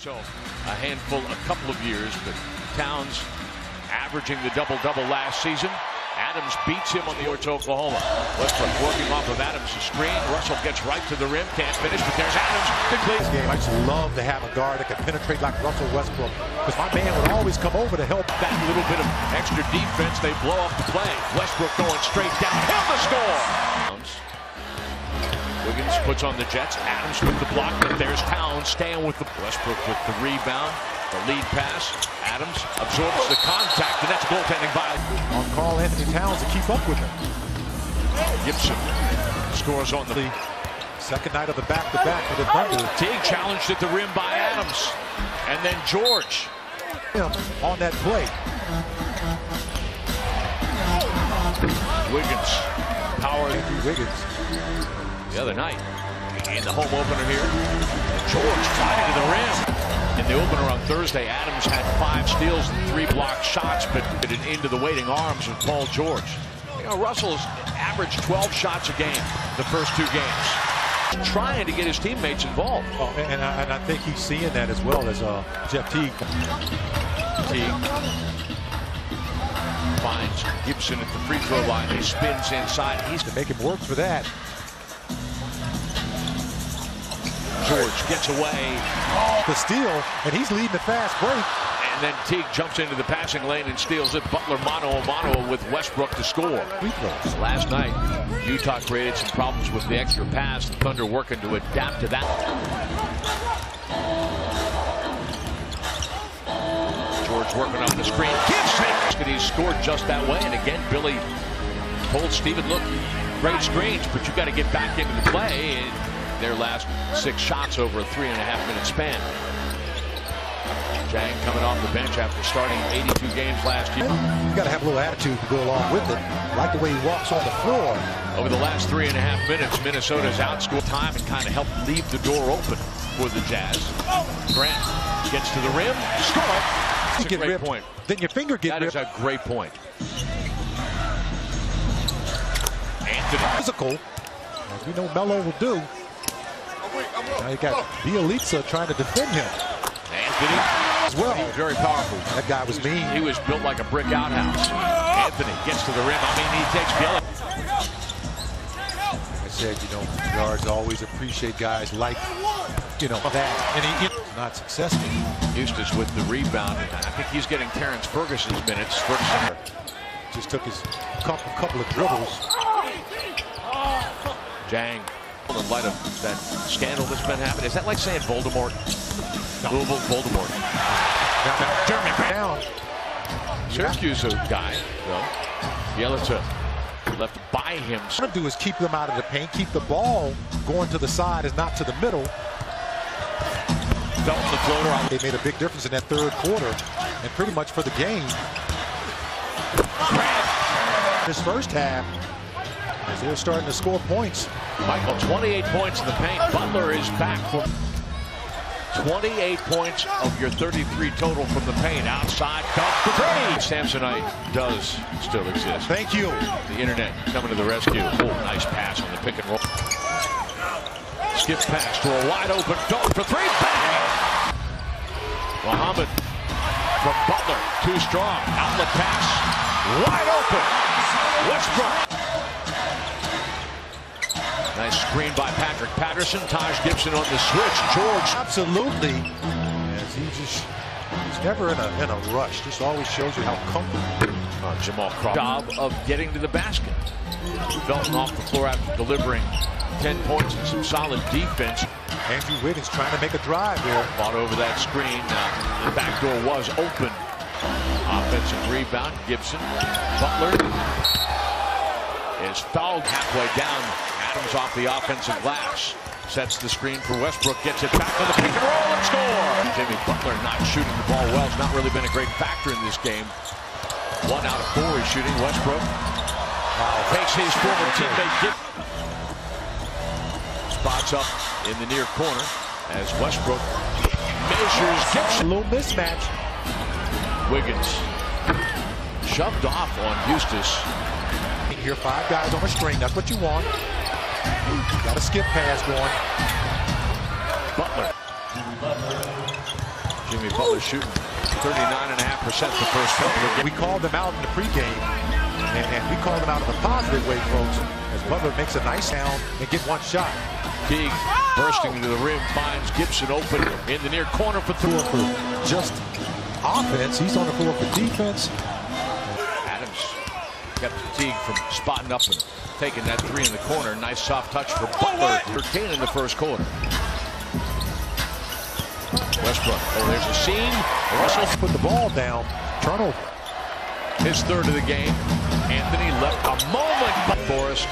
So a handful, a couple of years, but Towns averaging the double-double last season. Adams beats him on the way to Oklahoma. Westbrook working off of Adams' screen. Russell gets right to the rim, can't finish, but there's Adams. Big lead. I just love to have a guard that can penetrate like Russell Westbrook, because my man would always come over to help. That little bit of extra defense, they blow up the play. Westbrook going straight downhill to score. Wiggins puts on the Jets. Adams with the block, but there's Towns staying with the Westbrook with the rebound. The lead pass. Adams absorbs the contact, and that's goaltending by on Karl Anthony Towns to keep up with him. Gibson scores on the second night of the back-to-back for the Thunder. Teague challenged at the rim by Adams, and then George on that play. Wiggins, power. Wiggins. The other night in the home opener here. George flying to the rim. In the opener on Thursday, Adams had 5 steals and 3 blocked shots, but it into the waiting arms of Paul George. You know, Russell's averaged 12 shots a game the first 2 games, trying to get his teammates involved. Oh, and I think he's seeing that as well as Jeff Teague. Teague finds Gibson at the free throw line. He spins inside. He's to make him work for that. George gets away. The steal, and he's leading the fast break. And then Teague jumps into the passing lane and steals it. Butler mano-a-mano with Westbrook to score. Last night, Utah created some problems with the extra pass. The Thunder working to adapt to that. George working on the screen. Gibson! He scored just that way. And again, Billy told Steven, look, great screens, but you got to get back into the play. And their last 6 shots over a 3.5-minute span. Jang coming off the bench after starting 82 games last year. You got to have a little attitude to go along with it. Like the way he walks on the floor. Over the last 3.5 minutes, Minnesota's outscored time and kind of helped leave the door open for the Jazz. Grant gets to the rim, score. That's a great point. Then your finger gets ripped. That is a great point. Anthony. Physical, as we know Melo will do. Now you got Bielitsa trying to defend him. Anthony as well. He was very powerful. That guy was mean. He was built like a brick outhouse. Anthony gets to the rim. I mean, he takes Billy. Like I said, you know, guards always appreciate guys like, you know, that. And he's not successful. Eustace with the rebound. I think he's getting Terrence Ferguson's minutes. Ferguson just took his couple of dribbles. Jang. In light of that scandal that's been happening, is that like saying Voldemort? No. Louisville, Voldemort. Now, Jeremy down. Syracuse guy, though. Bielitsa left by him. What I'm going to do is keep them out of the paint, keep the ball going to the side, is not to the middle. Felt the floater. They made a big difference in that third quarter, and pretty much for the game. This first half, as they're starting to score points. Michael, 28 points in the paint. Butler is back for 28 points of your 33 total from the paint. Outside, dunk for 3. Samsonite does still exist. Thank you. The internet coming to the rescue. Oh, nice pass on the pick and roll. Skip pass to a wide open dunk for 3. Bang! Muhammad from Butler. Too strong. Outlet pass. Wide open. Westbrook. Nice screen by Patrick Patterson. Taj Gibson on the switch. George. Absolutely. Yes, he's never in a rush. Just always shows you how comfortable. Jamal Crawford. Job of getting to the basket. Felton off the floor after delivering 10 points and some solid defense. Andrew Wiggins trying to make a drive there. Fought over that screen. The back door was open. Offensive rebound. Gibson. Butler is fouled halfway down. Adams off the offensive glass. Sets the screen for Westbrook. Gets it back on the pick and roll and score. Jimmy Butler not shooting the ball well. It's not really been a great factor in this game. 1 out of 4 is shooting. Westbrook takes his former teammate. Spots up in the near corner as Westbrook measures Gibson. A little mismatch. Wiggins shoved off on Eustace. Here, 5 guys on a string. That's what you want. Got a skip pass going. Butler Jimmy Butler shooting 39.5% the first couple of games. We called them out in the pregame, and we called them out in a positive way, folks, as Butler makes a nice sound and get one shot. Teague bursting into the rim finds Gibson open in the near corner for three. Just offense, he's on the floor for defense. Adams kept Teague from spotting up and taking that three in the corner. Nice soft touch for Butler. 13 in the first quarter. Westbrook. Oh, there's a seam. Russell Put the ball down. Turnover. his third of the game. Anthony left a moment for Forrest.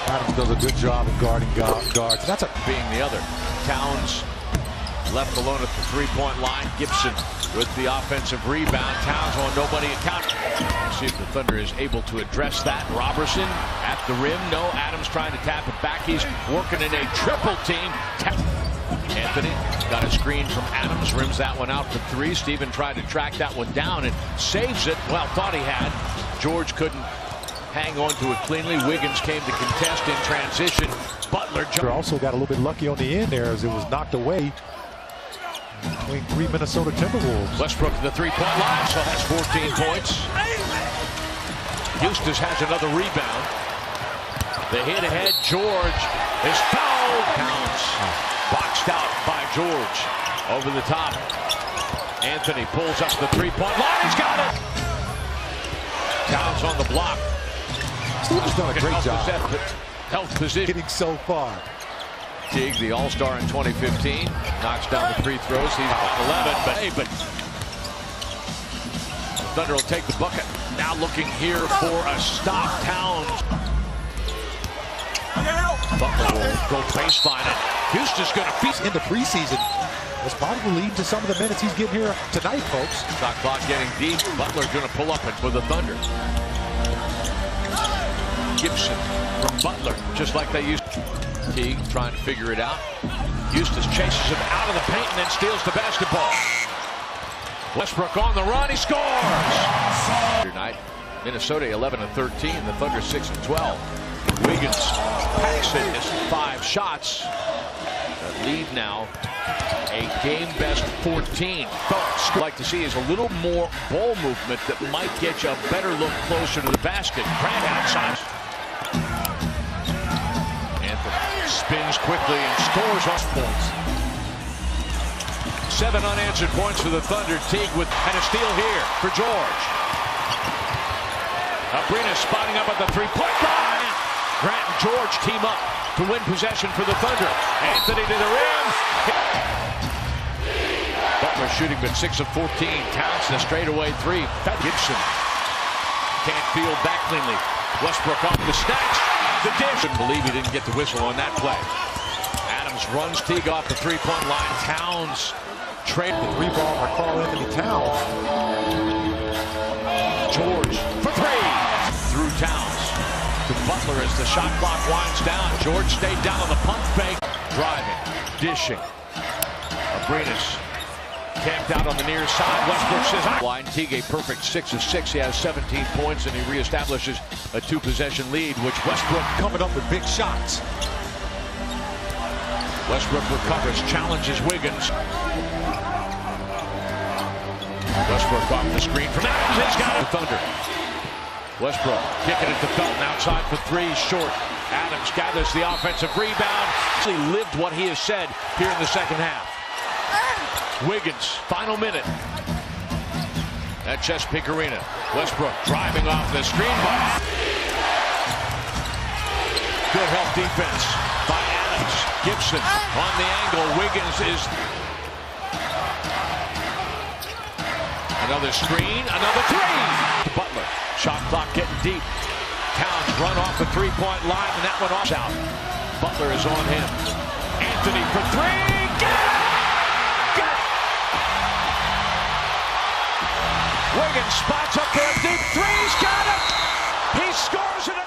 Adams does a good job of guarding guards. That's Being the other. Towns left alone at the three-point line. Gibson with the offensive rebound. Towns on nobody account. See if the Thunder is able to address that. Robertson at the rim. No. Adams trying to tap it back. He's working in a triple team. Anthony got a screen from Adams. Rims that one out for three. Steven tried to track that one down and saves it. Well, thought he had. George couldn't hang on to it cleanly. Wiggins came to contest in transition. Butler also got a little bit lucky on the end there as it was knocked away between three Minnesota Timberwolves. Westbrook to the three-point line, so has 14 points. Eustace has another rebound. The hit ahead, George is fouled. Towns boxed out by George. Over the top. Anthony pulls up the three-point line. He's got it. Towns on the block. Steven's done a great job. Health position. Getting so far. Teague, the All-Star in 2015, knocks down the free throws. He's 11, but the Thunder will take the bucket. Now looking here for a stop. Towns. Butler will go baseline it. Houston's going to feast in the preseason. That's probably leading to some of the minutes he's getting here tonight, folks. Shot clock getting deep. Butler's going to pull up it for the Thunder. Gibson from Butler, just like they used to. Teague trying to figure it out. Eustace chases him out of the paint and then steals the basketball. Westbrook on the run, he scores! Tonight, Minnesota 11-13, the Thunder 6-12. Wiggins packs it, misses 5 shots. The lead now, a game best 14. Folks, like to see is a little more ball movement that might get you a better look closer to the basket. Grant outside. Spins quickly and scores off points. 7 unanswered points for the Thunder. Teague with and a steal here for George. Abrina spotting up at the three-point line. Grant and George team up to win possession for the Thunder. Anthony to the rim. Butler shooting but 6 of 14. Towns the straightaway three. Gibson can't field back cleanly. Westbrook off the snatch. The dish. Couldn't believe he didn't get the whistle on that play. Adams runs Teague off the three-point line. Towns trade the rebound by Karl-Anthony Towns. George for three. Through Towns to Butler as the shot clock winds down. George stayed down on the pump fake. Driving, dishing. Abrinas camped out on the near side. Westbrook says, line. Teague a perfect 6 of 6. He has 17 points and he reestablishes a 2-possession lead, which Westbrook coming up with big shots. Westbrook recovers, challenges Wiggins. Westbrook off the screen from Adams. He's got it. Thunder. Westbrook kicking it to Felton outside for three, short. Adams gathers the offensive rebound. He lived what he has said here in the second half. Wiggins, final minute at Chesapeake Arena. Westbrook driving off the screen. Good help defense by Adams. Gibson on the angle. Wiggins is another screen, another three. Butler, shot clock getting deep. Towns run off the three-point line, and that one off out. Butler is on him. Anthony for three. Get it! Wiggins spots up there, deep threes, got it! He scores it!